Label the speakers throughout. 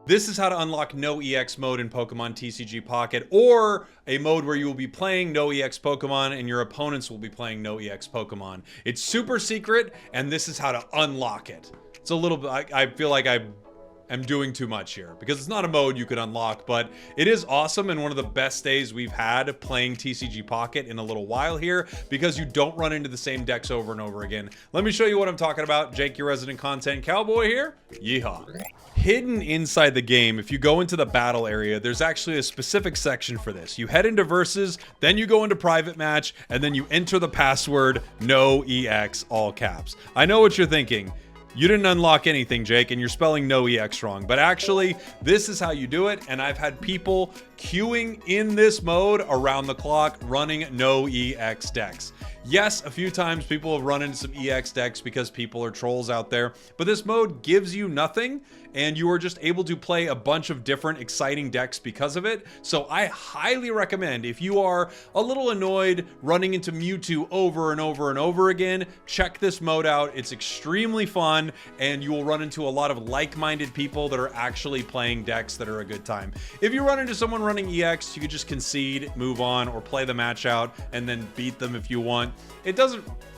Speaker 1: This is how to unlock NOEX mode in Pokemon TCG Pocket, or a mode where you will be playing NOEX Pokemon and your opponents will be playing NOEX Pokemon. It's super secret, and this is how to unlock it. It's a little bit, I feel like I'm doing too much here because it's not a mode you could unlock, but it is awesome and one of the best days we've had playing TCG Pocket in a little while here because you don't run into the same decks over and over again. Let me show you what I'm talking about. Jake, your resident content cowboy here. Yeehaw. Hidden inside the game, if you go into the battle area, there's actually a specific section for this. You head into versus, then you go into private match, and then you enter the password NOEX, all caps. I know what you're thinking. You didn't unlock anything, Jake, and you're spelling NOEX wrong. But actually, this is how you do it, and I've had people queuing in this mode around the clock running NOEX decks. Yes, a few times people have run into some EX decks because people are trolls out there, but this mode gives you nothing, and you are just able to play a bunch of different exciting decks because of it. So I highly recommend, if you are a little annoyed running into Mewtwo over and over and over again, check this mode out. It's extremely fun, and you will run into a lot of like-minded people that are actually playing decks that are a good time. If you run into someone running EX, you could just concede, move on, or play the match out and then beat them if you want.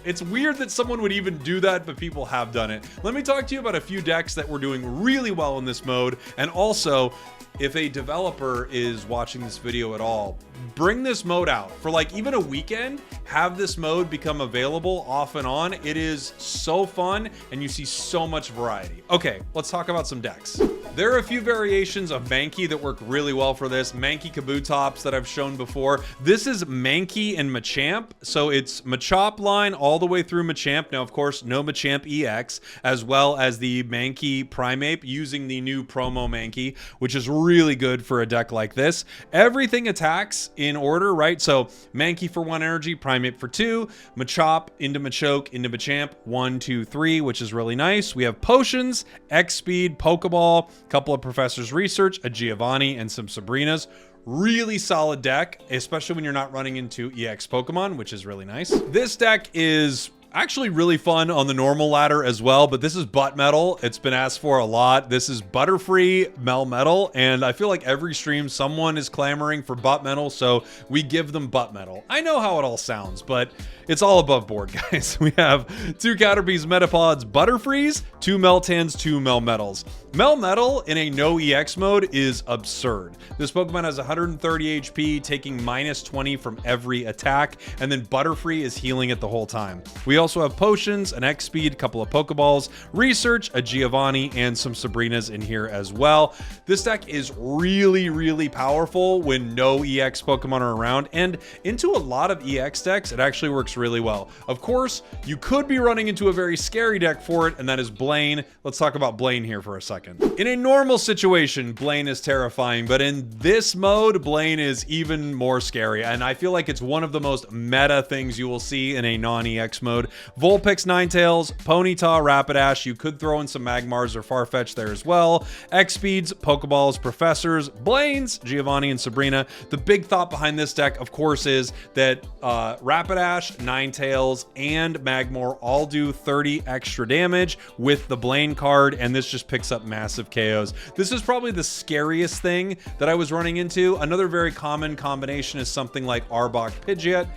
Speaker 1: It's weird that someone would even do that, but people have done it. Let me talk to you about a few decks that were doing really well in this mode, and also, if a developer is watching this video at all, bring this mode out for like even a weekend. Have this mode become available off and on. It is so fun and you see so much variety. Okay, let's talk about some decks. There are a few variations of Mankey that work really well for this. Mankey Kabutops that I've shown before. This is Mankey and Machamp. So it's Machop line all the way through Machamp. Now, of course, no Machamp EX, as well as the Mankey Primeape using the new promo Mankey, which is really good for a deck like this. Everything attacks in order, right? So Mankey for 1 energy, Primeape for 2, Machop into Machoke into Machamp 1, 2, 3, which is really nice. We have potions, X speed, Pokeball, a couple of Professor's Research, a Giovanni, and some Sabrinas. Really solid deck, especially when you're not running into EX Pokemon, which is really nice. This deck is actually really fun on the normal ladder as well, but this is Butt Metal. It's been asked for a lot. This is Butterfree Melmetal, and I feel like every stream someone is clamoring for Butt Metal, so we give them Butt Metal. I know how it all sounds, but it's all above board, guys. We have 2 Caterpies Metapods Butterfrees, 2 Meltans, 2 Melmetals. Melmetal in a no EX mode is absurd. This Pokemon has 130 HP, taking -20 from every attack, and then Butterfree is healing it the whole time. We also have potions, an X speed, a couple of Pokeballs, research, a Giovanni, and some Sabrinas in here as well. This deck is really, really powerful when no EX Pokemon are around, and into a lot of EX decks, it actually works really well. Of course, you could be running into a very scary deck for it, and that is Blaine. Let's talk about Blaine here for a second. In a normal situation, Blaine is terrifying, but in this mode, Blaine is even more scary, and I feel like it's one of the most meta things you will see in a non-EX mode. Vulpix, Ninetales, Ponyta, Rapidash. You could throw in some Magmars or Farfetch there as well. X-Speeds, Pokeballs, Professors, Blaines, Giovanni, and Sabrina. The big thought behind this deck, of course, is that Rapidash, Ninetales, and Magmar all do 30 extra damage with the Blaine card, and this just picks up massive KOs. This is probably the scariest thing that I was running into. Another very common combination is something like Arbok Pidgeot.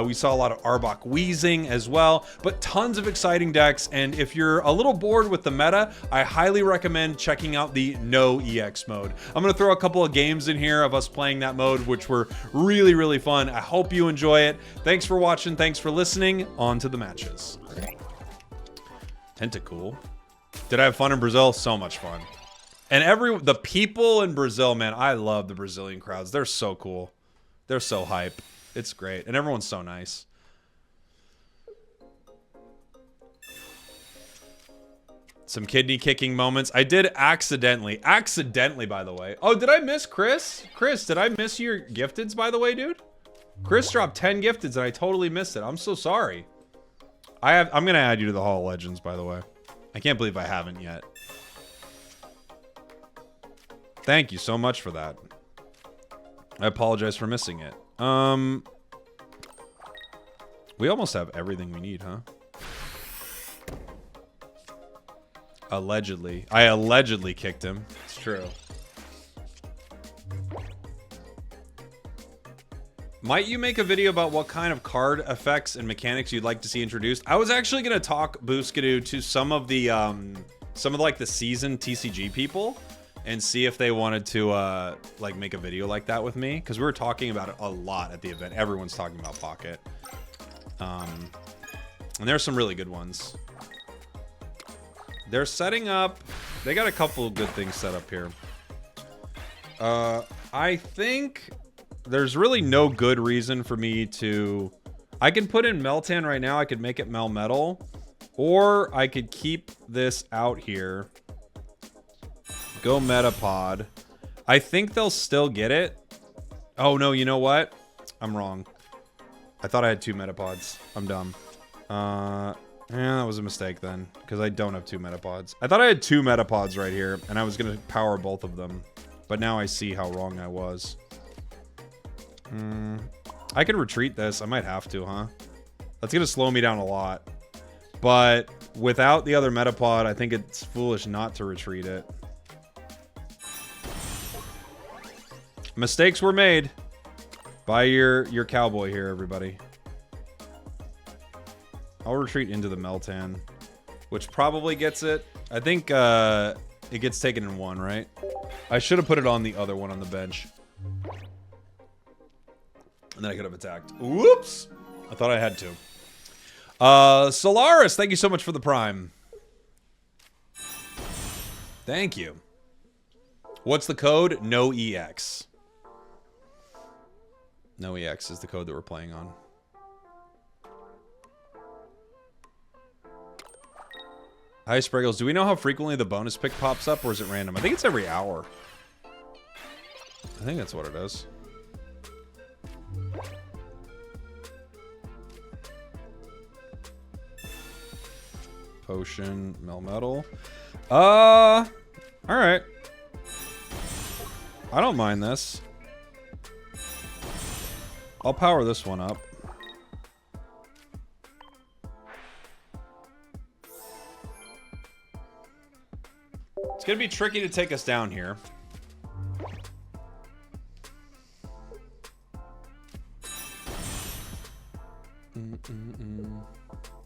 Speaker 1: We saw a lot of Arbok Weezing as well, but tons of exciting decks. And if you're a little bored with the meta, I highly recommend checking out the no EX mode. I'm going to throw a couple of games in here of us playing that mode, which were really, really fun. I hope you enjoy it. Thanks for watching. Thanks for listening. On to the matches. Tentacool. Did I have fun in Brazil? So much fun. And the people in Brazil, man, I love the Brazilian crowds. They're so cool. They're so hype. It's great. And everyone's so nice. Some kidney kicking moments. I did accidentally, by the way. Oh, did I miss Chris? Chris, did I miss your gifteds, by the way, dude? Chris dropped 10 gifteds and I totally missed it. I'm so sorry. I'm gonna add you to the Hall of Legends, by the way. I can't believe I haven't yet. Thank you so much for that. I apologize for missing it. We almost have everything we need, huh? Allegedly. I allegedly kicked him. true. Might you make a video about what kind of card effects and mechanics you'd like to see introduced? I was actually going to talk, Booskadoo, to some of like the seasoned TCG people and see if they wanted to like make a video like that with me, because we were talking about it a lot at the event. Everyone's talking about Pocket. And there's some really good ones. They're setting up... They got a couple of good things set up here. I think there's really no good reason for me to... I can put in Meltan right now. I could make it Melmetal. Or I could keep this out here. Go Metapod. I think they'll still get it. Oh, no, you know what? I'm wrong. I thought I had 2 Metapods. I'm dumb. Yeah, that was a mistake then, because I don't have 2 Metapods. I thought I had 2 Metapods right here, and I was going to power both of them. But now I see how wrong I was. I could retreat this. I might have to, huh? That's going to slow me down a lot. But without the other Metapod, I think it's foolish not to retreat it. Mistakes were made by your cowboy here, everybody. I'll retreat into the Meltan, which probably gets it. I think it gets taken in 1, right? I should have put it on the other one on the bench. And then I could have attacked. Whoops! I thought I had to. Solaris, thank you so much for the Prime. Thank you. What's the code? NOEX. NOEX is the code that we're playing on. Hi, Spragels. Do we know how frequently the bonus pick pops up, or is it random? I think it's every hour. I think that's what it is. Potion, Melmetal. Alright. I don't mind this. I'll power this one up. It's gonna be tricky to take us down here.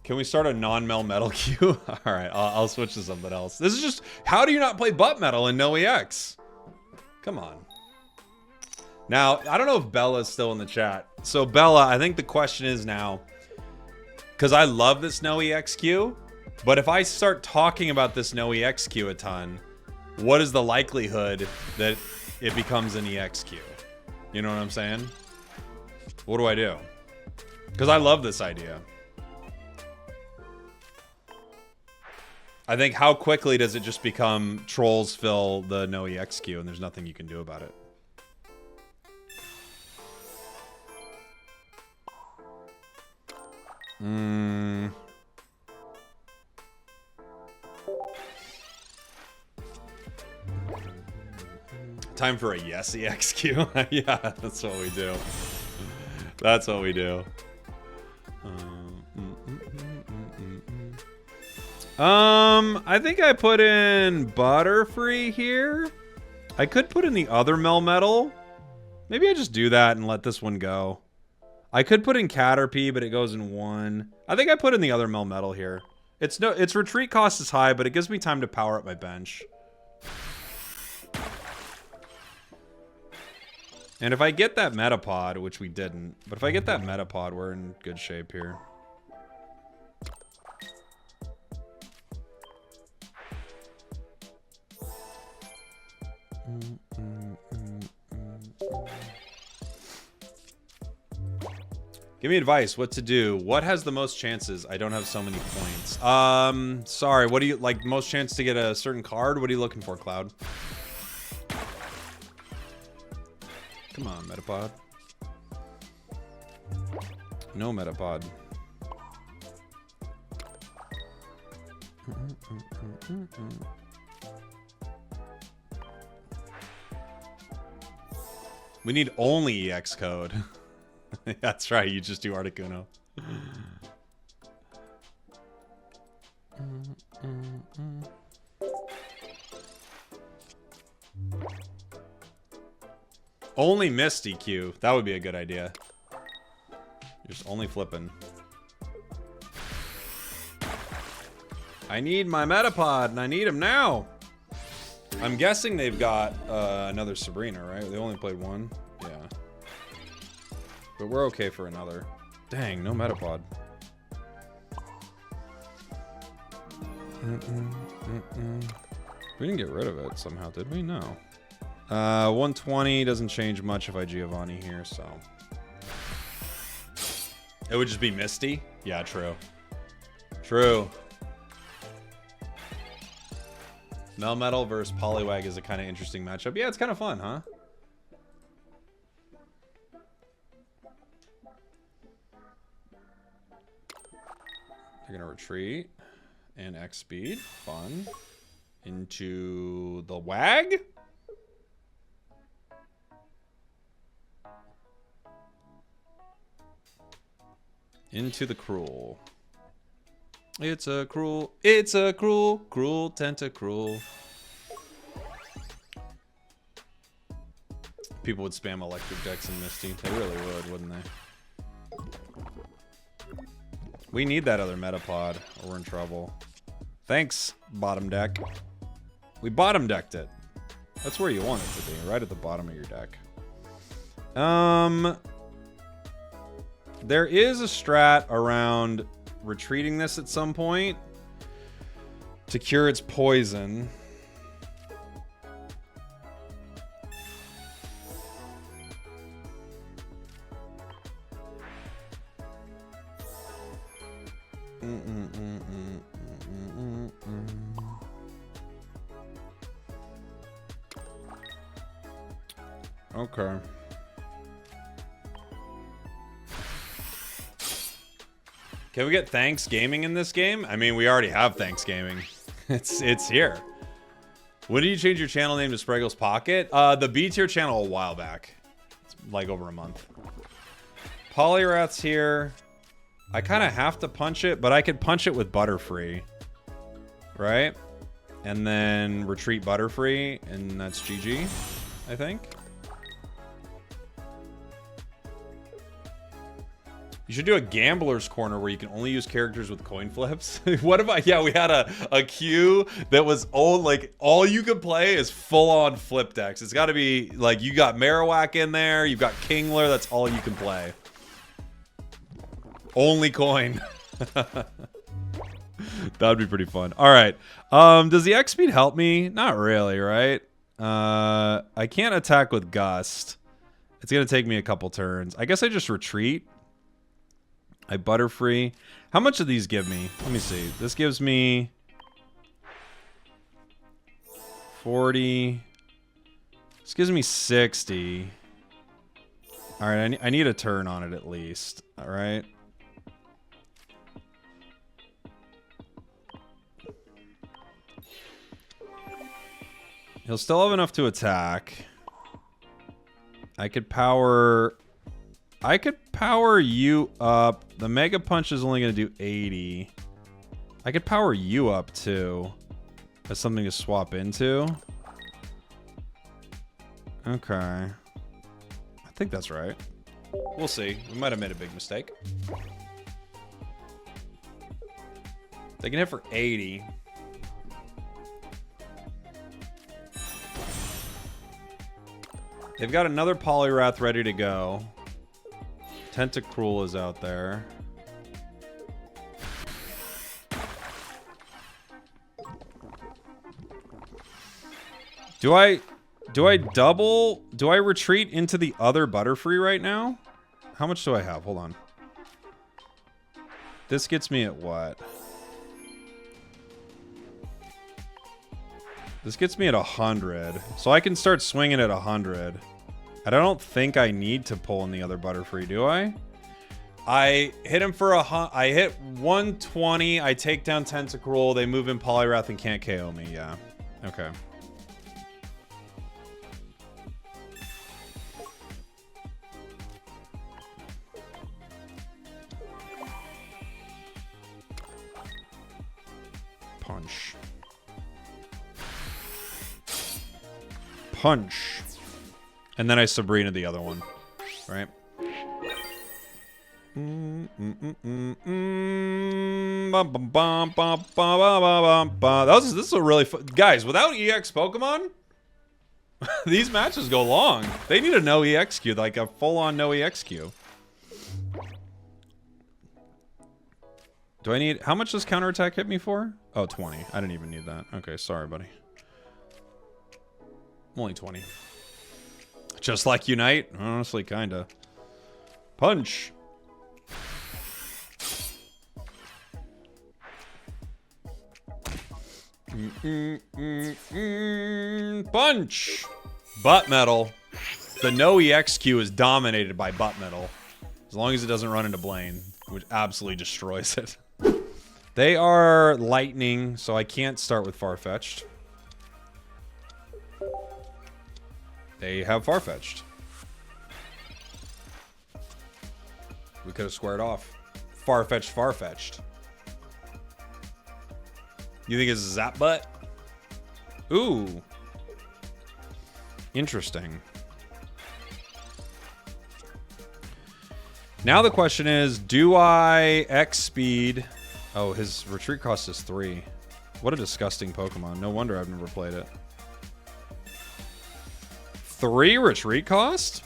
Speaker 1: Can we start a non-Melmetal queue? Alright, I'll switch to something else. This is just... How do you not play butt metal in NOEX? Come on. Now, I don't know if Bella's still in the chat. So, Bella, I think the question is now... Because I love this NOEX queue, but if I start talking about this NOEX queue a ton, what is the likelihood that it becomes an EX queue? You know what I'm saying? What do I do? Because I love this idea. I think how quickly does it just become trolls fill the NOEX queue and there's nothing you can do about it? Time for a yes EX queue. Yeah, that's what we do. That's what we do. I think I put in Butterfree here. I could put in the other Melmetal. Maybe I just do that and let this one go. I could put in Caterpie, but it goes in 1. I think I put in the other Melmetal here. Its retreat cost is high, but it gives me time to power up my bench. And if I get that Metapod, which we didn't, but if I get that Metapod, we're in good shape here. Give me advice. What to do? What has the most chances? I don't have so many points. Sorry. What do you like? Most chance to get a certain card? What are you looking for, Cloud? Come on, Metapod. No Metapod. We need only EX code. That's right, you just do Articuno. Only Misty Q. That would be a good idea. Just only flipping. I need my Metapod, and I need him now. I'm guessing they've got another Sabrina, right? They only played one. Yeah. But we're okay for another. Dang, no Metapod. We didn't get rid of it somehow, did we? No. 120 doesn't change much if I Giovanni here, so. It would just be Misty? Yeah, true. True. Melmetal versus Poliwag is a kind of interesting matchup. Yeah, it's kind of fun, huh? They're gonna retreat and X speed. Fun. Into the Wag. Into the Cruel. It's a cruel tentacruel. People would spam electric decks and Misty. They really would, wouldn't they? We need that other Metapod, or we're in trouble. Thanks, bottom deck. We bottom decked it. That's where you want it to be, right at the bottom of your deck. There is a strat around retreating this at some point to cure its poison. Okay. Can we get Thanks Gaming in this game? I mean, we already have Thanks Gaming. It's here. When did you change your channel name to Spragels Pocket? The B tier channel a while back. It's like over a month. Poliwrath's here. I kind of have to punch it, but I could punch it with Butterfree. Right? And then retreat Butterfree, and that's GG, I think. You should do a gambler's corner where you can only use characters with coin flips. What if I, yeah, we had a queue that was all you could play is full on flip decks. It's got to be like, you got Marowak in there, you've got Kingler, that's all you can play. Only coin. That would be pretty fun. All right. Does the X speed help me? Not really, right? I can't attack with Gust. It's going to take me a couple turns. I guess I just retreat. I Butterfree. How much do these give me? Let me see. This gives me 40. This gives me 60. All right, I need a turn on it at least. All right. He'll still have enough to attack. I could power you up. The Mega Punch is only going to do 80. I could power you up too. That's something to swap into. Okay. I think that's right. We'll see. We might have made a big mistake. They can hit for 80. They've got another Poliwrath ready to go. Tentacruel is out there. Do I double? Do I retreat into the other Butterfree right now? How much do I have? Hold on. This gets me at what? This gets me at 100. So I can start swinging at 100. And I don't think I need to pull in the other Butterfree, do I? I hit him for I hit 120. I take down Tentacruel. They move in Poliwrath and can't KO me. Yeah. Okay. Punch. Punch. And then I Sabrina the other one. Right? This is a really fun... Guys, without EX Pokemon, these matches go long. They need a no EX queue, like a full-on no EX queue. Do I need... How much does counterattack hit me for? Oh, 20. I didn't even need that. Okay, sorry, buddy. Only 20. Just like Unite? Honestly, kinda. Punch. Punch. Butt metal. The no EX queue is dominated by butt metal. As long as it doesn't run into Blaine, which absolutely destroys it. They are lightning, so I can't start with Farfetch'd. They have Farfetch'd. We could have squared off. Farfetch'd. You think it's Zap Butt? Ooh. Interesting. Now the question is, do I X speed? Oh, his retreat cost is 3. What a disgusting Pokemon. No wonder I've never played it. 3 retreat cost?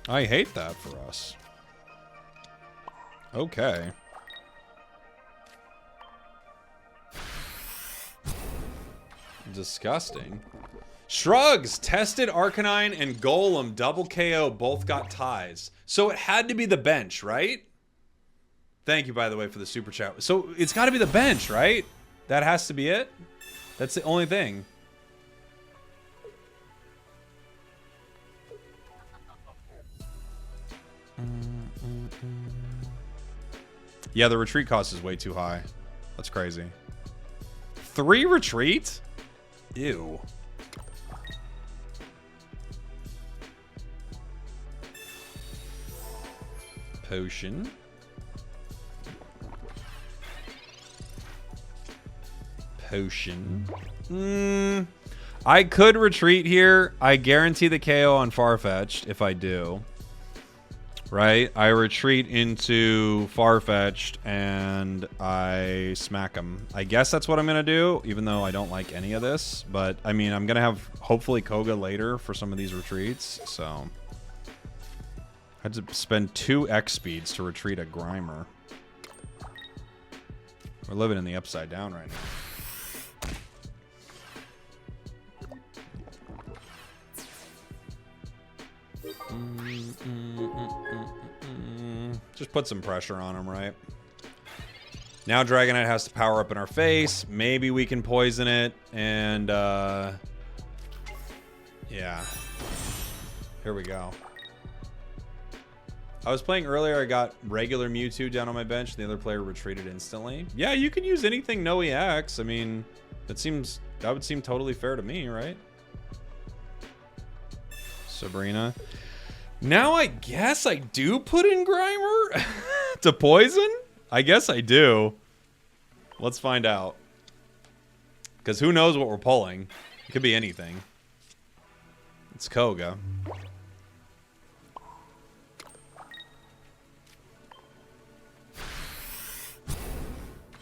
Speaker 1: I hate that for us. Okay. Disgusting. Shrugs! Tested Arcanine and Golem double KO both got ties. So it had to be the bench, right? Thank you, by the way, for the super chat. So it's got to be the bench, right? That has to be it? That's the only thing. Yeah, the retreat cost is way too high. That's crazy. 3 retreat? Ew. Potion. I could retreat here. I guarantee the KO on Farfetch'd if I do. Right? I retreat into Farfetch'd and I smack him. I guess that's what I'm going to do, even though I don't like any of this. But, I mean, I'm going to have, hopefully, Koga later for some of these retreats. So, I had to spend 2 X speeds to retreat a Grimer. We're living in the upside down right now. Just put some pressure on him, right? Now Dragonite has to power up in our face. Maybe we can poison it. And, yeah. Here we go. I was playing earlier. I got regular Mewtwo down on my bench. The other player retreated instantly. Yeah, you can use anything no EX. I mean, that would seem totally fair to me, right? Sabrina. Now I guess I do put in Grimer to poison? I guess I do. Let's find out. Because who knows what we're pulling. It could be anything. It's Koga.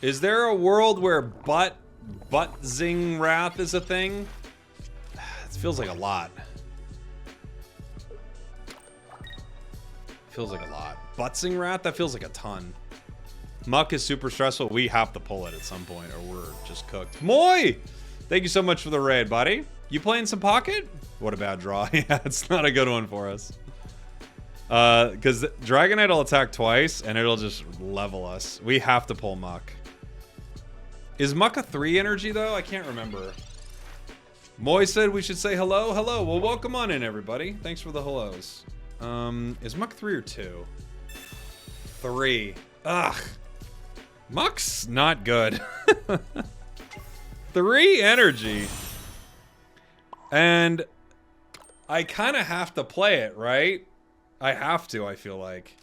Speaker 1: Is there a world where Butt-Zing Wrath is a thing? It feels like a lot. Feels like a lot. Butzing Rat? That feels like a ton. Muck is super stressful. We have to pull it at some point or we're just cooked. Moy! Thank you so much for the raid, buddy. You playing some Pocket? What a bad draw. Yeah, it's not a good one for us. Because Dragonite will attack twice and it'll just level us. We have to pull Muck. Is Muck a 3 energy though? I can't remember. Moy said we should say hello. Hello. Well, welcome on in, everybody. Thanks for the hellos. Is Muck 3 or 2? 3. Ugh. Muck's not good. 3 energy. And I kind of have to play it, right? I have to, I feel like.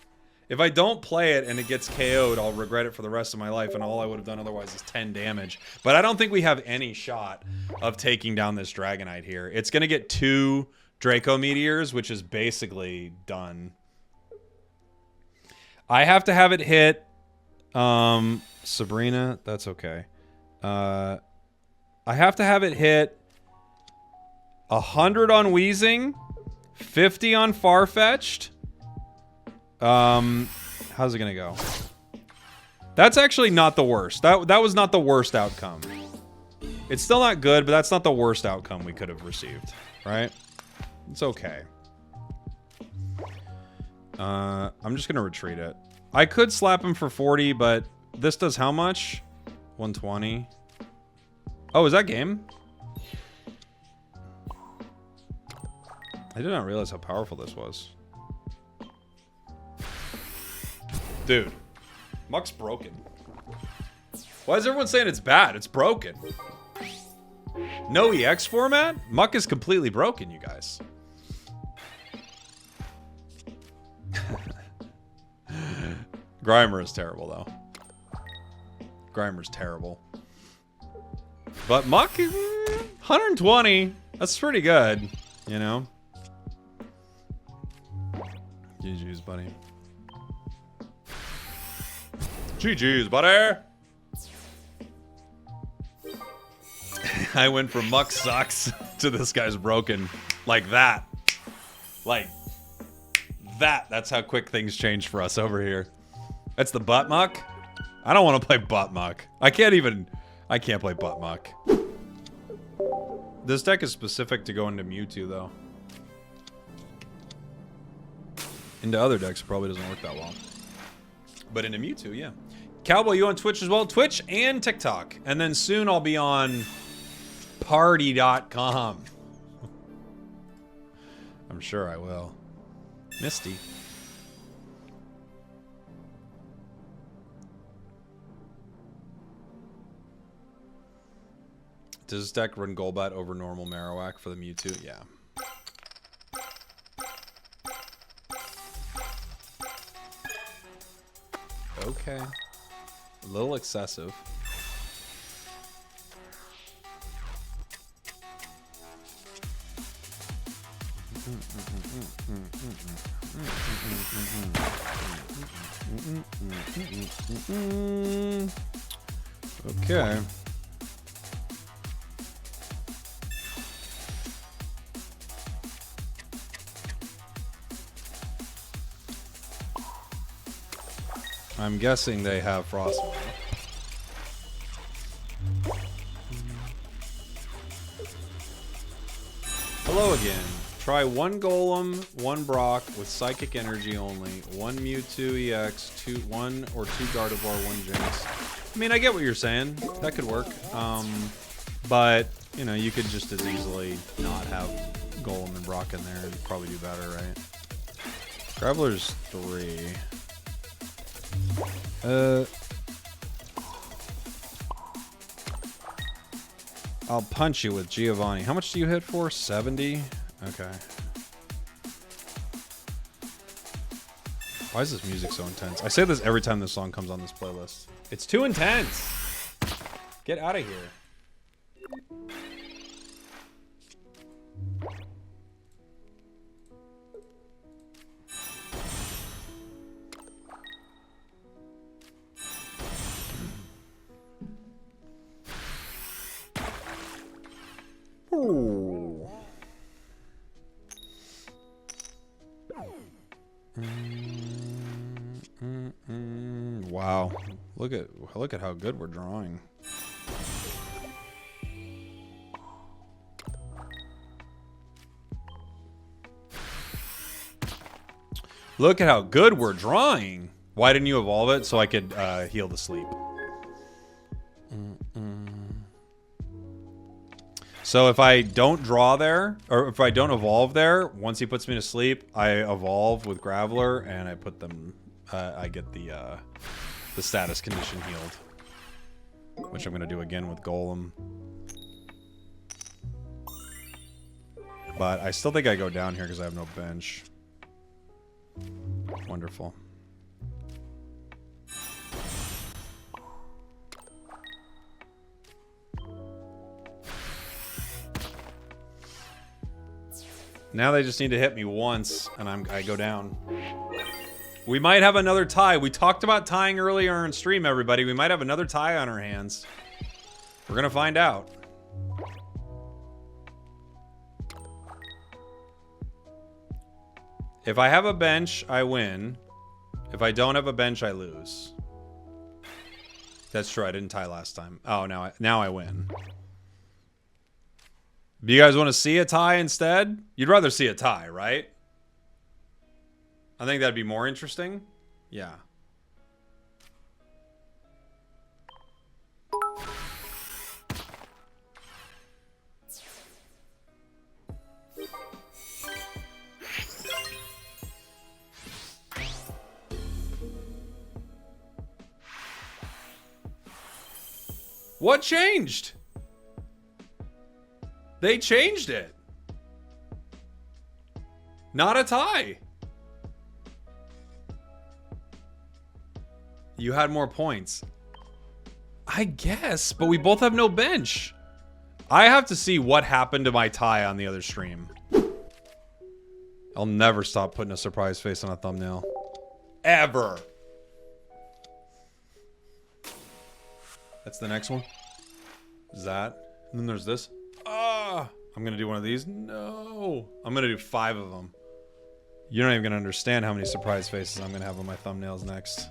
Speaker 1: If I don't play it and it gets KO'd, I'll regret it for the rest of my life, and all I would have done otherwise is 10 damage. But I don't think we have any shot of taking down this Dragonite here. It's going to get 2 Draco Meteors, which is basically done. I have to have it hit Sabrina, that's okay. I have to have it hit 100 on Weezing, 50 on Farfetch'd. How's it gonna go? That's actually not the worst. That was not the worst outcome. It's still not good, but that's not the worst outcome we could have received, right? It's okay. I'm just gonna retreat it. I could slap him for 40, but this does how much? 120. Oh, is that game? I did not realize how powerful this was. Dude, Muck's broken. Why is everyone saying it's bad? It's broken. No EX format? Muck is completely broken, you guys. Grimer is terrible, though. Grimer's terrible. But Muck, 120. That's pretty good, you know? GG's, buddy. GG's, buddy. I went from Muck sucks to this guy's broken. Like that. Like that. That's how quick things change for us over here. That's the butt muck. I don't want to play butt muck. I can't play butt muck. This deck is specific to go into Mewtwo, though. Into other decks, it probably doesn't work that well. But into Mewtwo, yeah. Cowboy, you on Twitch as well? Twitch and TikTok. And then soon I'll be on party.com. I'm sure I will. Misty. Does this deck run Golbat over normal Marowak for the Mewtwo? Yeah. Okay. A little excessive. Okay. I'm guessing they have Frostmourne. Hello again. Try one Golem, one Brock with Psychic Energy only, one Mewtwo EX, one or two Gardevoir, one Jinx. I mean, I get what you're saying. That could work. But, you know, you could just as easily not have Golem and Brock in there and probably do better, right? Graveler's 3. I'll punch you with Giovanni. How much do you hit for? 70? Okay. Why is this music so intense? I say this every time this song comes on this playlist. It's too intense. Get out of here. Ooh. Wow. Look at how good we're drawing. Look at how good we're drawing. Why didn't you evolve it so I could heal the sleep? So if I don't draw there, or if I don't evolve there, once he puts me to sleep, I evolve with Graveler, and I put them. I get the status condition healed, which I'm gonna do again with Golem. But I still think I go down here because I have no bench. Wonderful. Now they just need to hit me once, and I go down. We might have another tie. We talked about tying earlier in stream, everybody. We might have another tie on our hands. We're gonna find out. If I have a bench, I win. If I don't have a bench, I lose. That's true. I didn't tie last time. Oh, now I win. Do you guys want to see a tie instead? You'd rather see a tie, right? I think that'd be more interesting. Yeah. What changed? They changed it. Not a tie. You had more points. I guess, but we both have no bench. I have to see what happened to my tie on the other stream. I'll never stop putting a surprise face on a thumbnail. Ever. That's the next one. Is that? And then there's this. Ah! I'm gonna do one of these. No! I'm gonna do 5 of them. You're not even gonna understand how many surprise faces I'm gonna have on my thumbnails next.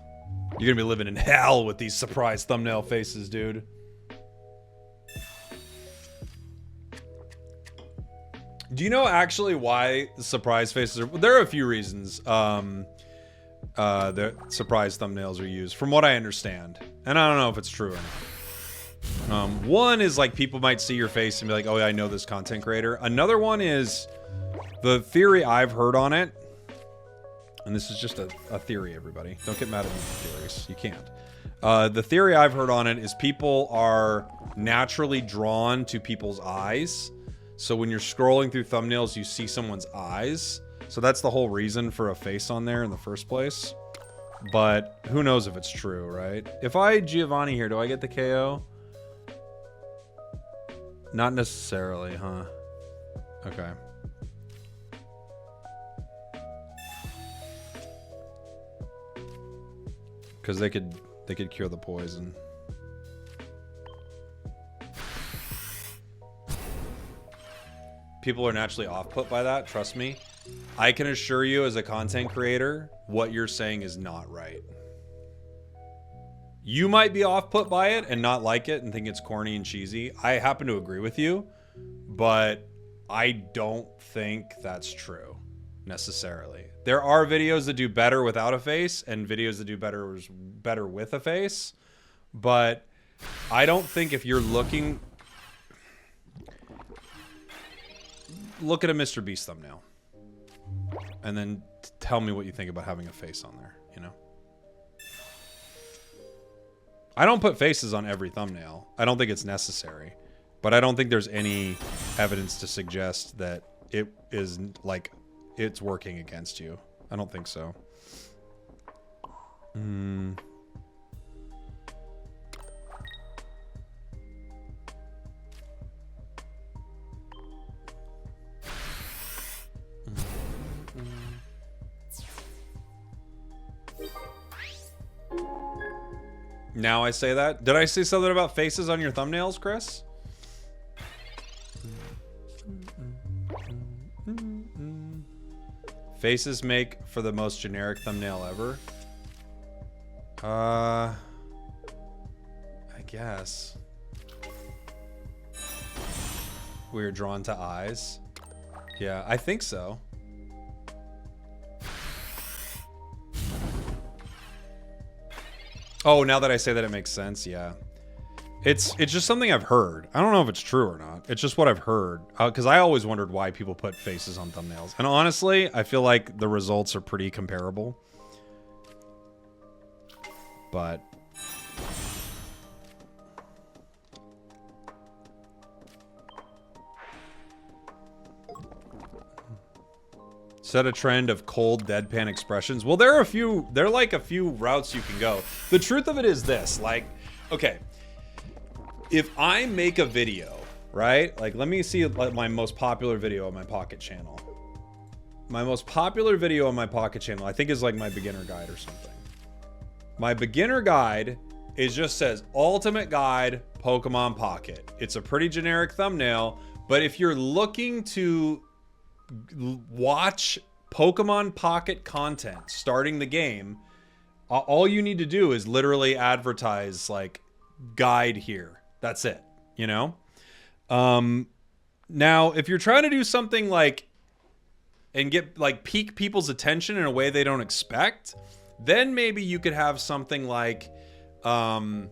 Speaker 1: You're gonna be living in hell with these surprise thumbnail faces, dude. Do you know actually why the surprise faces are... There are a few reasons the surprise thumbnails are used, from what I understand. And I don't know if it's true or not. One is like people might see your face and be like, oh yeah, I know this content creator. Another one is the theory I've heard on it. And this is just a theory, everybody. Don't get mad at me for theories. You can't. The theory I've heard on it is people are naturally drawn to people's eyes. So when you're scrolling through thumbnails, you see someone's eyes. So that's the whole reason for a face on there in the first place. But who knows if it's true, right? If I Giovanni here, do I get the KO? Not necessarily, huh? Okay. Because they could cure the poison. People are naturally off-put by that, trust me. I can assure you as a content creator, what you're saying is not right. You might be off-put by it and not like it and think it's corny and cheesy. I happen to agree with you, but I don't think that's true necessarily. There are videos that do better without a face and videos that do better with a face, but I don't think if you're looking... Look at a Mr. Beast thumbnail and then tell me what you think about having a face on there, you know? I don't put faces on every thumbnail. I don't think it's necessary, but I don't think there's any evidence to suggest that it is like it's working against you. I don't think so. Now I say that. Did I say something about faces on your thumbnails, Chris? Faces make for the most generic thumbnail ever. I guess. We're drawn to eyes. Yeah, I think so. Oh, now that I say that, it makes sense. Yeah, it's just something I've heard. I don't know if it's true or not. It's just what I've heard, because I always wondered why people put faces on thumbnails. And honestly, I feel like the results are pretty comparable. But set a trend of cold deadpan expressions. Well, there are like a few routes you can go. The truth of it is this, like, okay, if I make a video, right? Like, let me see my most popular video on my Pocket channel. my most popular video on my Pocket channel, I think, is like my beginner guide or something. My beginner guide just says Ultimate Guide Pokemon Pocket. It's a pretty generic thumbnail, but if you're looking to watch Pokemon Pocket content starting the game, all you need to do is literally advertise like guide here. That's it, you know? Now, if you're trying to do something like and get like pique people's attention in a way they don't expect, then maybe you could have something like showing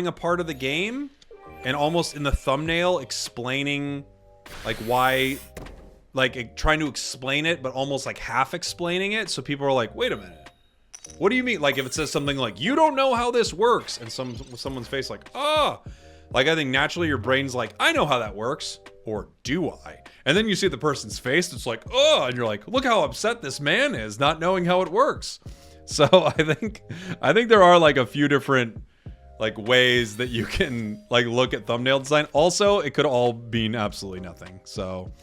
Speaker 1: a part of the game and almost in the thumbnail explaining like why, like trying to explain it, but almost like half explaining it. So people are like, wait a minute, what do you mean? Like if it says something like, you don't know how this works, and someone's face like, oh, like I think naturally your brain's like, I know how that works, or do I? And then you see the person's face, it's like, oh, and you're like, look how upset this man is not knowing how it works. So I think there are like a few different like ways that you can like look at thumbnail design. Also, it could all mean absolutely nothing. So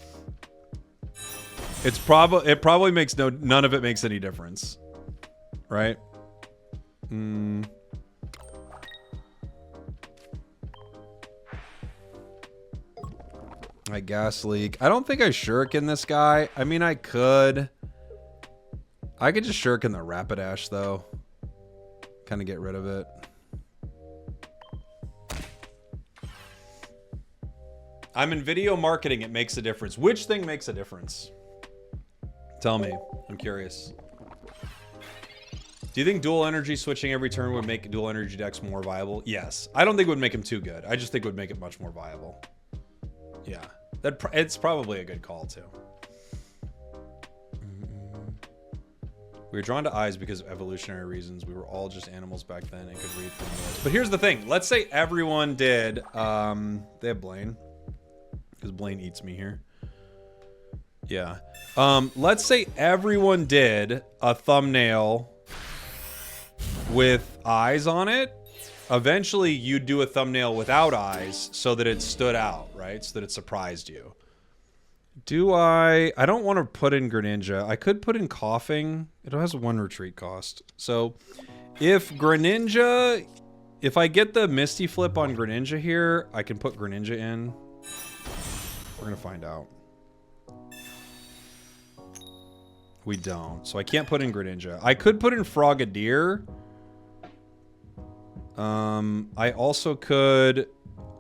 Speaker 1: it probably makes none of it makes any difference. Right? My gas leak. I don't think I shuriken this guy. I mean, I could just shuriken the Rapidash though. Kind of get rid of it. I'm in video marketing. It makes a difference. Which thing makes a difference? Tell me. I'm curious. Do you think dual energy switching every turn would make dual energy decks more viable? Yes. I don't think it would make them too good. I just think it would make it much more viable. Yeah. It's probably a good call too. We were drawn to eyes because of evolutionary reasons. We were all just animals back then and could read from noise. But here's the thing. Let's say everyone did. They have Blaine. Because Blaine eats me here. Yeah. Let's say everyone did a thumbnail with eyes on it. Eventually, you'd do a thumbnail without eyes so that it stood out, right? So that it surprised you. I don't want to put in Greninja. I could put in Coughing. It has 1 retreat cost. So if I get the Misty Flip on Greninja here, I can put Greninja in. We're going to find out. We don't. So I can't put in Greninja. I could put in Frogadier. I also could...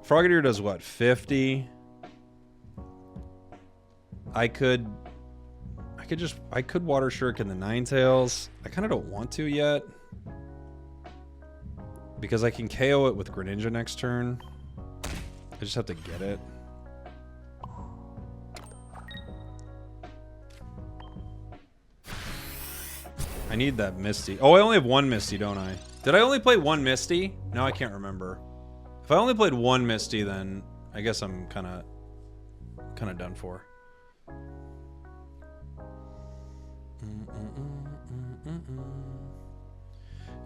Speaker 1: Frogadier does what? 50? I could Water Shuriken the Ninetales. I kind of don't want to yet. Because I can KO it with Greninja next turn. I just have to get it. I need that Misty. Oh, I only have 1 Misty, don't I? Did I only play 1 Misty? No, I can't remember. If I only played 1 Misty, then I guess I'm kind of done for.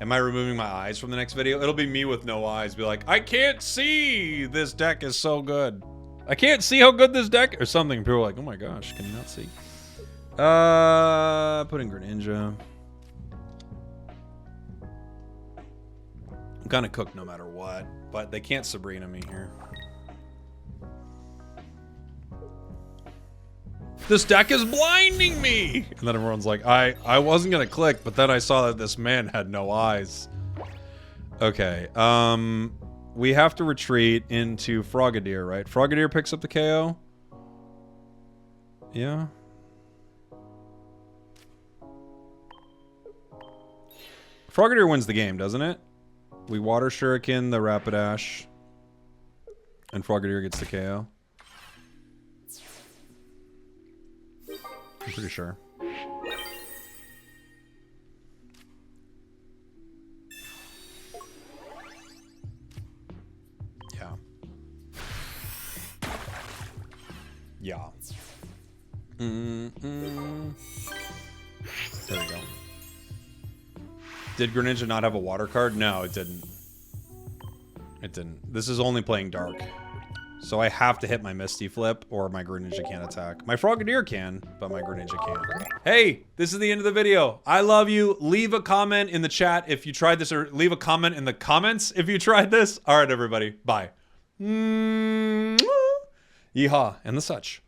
Speaker 1: Am I removing my eyes from the next video? It'll be me with no eyes. Be like, I can't see. This deck is so good. I can't see how good this deck or something. People are like, oh my gosh, can you not see? Put in Greninja. I'm gonna cook no matter what, but they can't Sabrina me here. This deck is blinding me! And then everyone's like, I wasn't gonna click, but then I saw that this man had no eyes. Okay, we have to retreat into Frogadier, right? Frogadier picks up the KO? Yeah. Frogadier wins the game, doesn't it? We Water Shuriken the Rapidash. And Frogadier gets the KO. I'm pretty sure. Yeah. Yeah. There we go. Did Greninja not have a water card? No, it didn't. It didn't. This is only playing dark. So I have to hit my Misty Flip or my Greninja can't attack. My Frogadier can, but my Greninja can't. Hey, this is the end of the video. I love you. Leave a comment in the chat if you tried this, or leave a comment in the comments if you tried this. All right, everybody. Bye. Yeehaw and the such.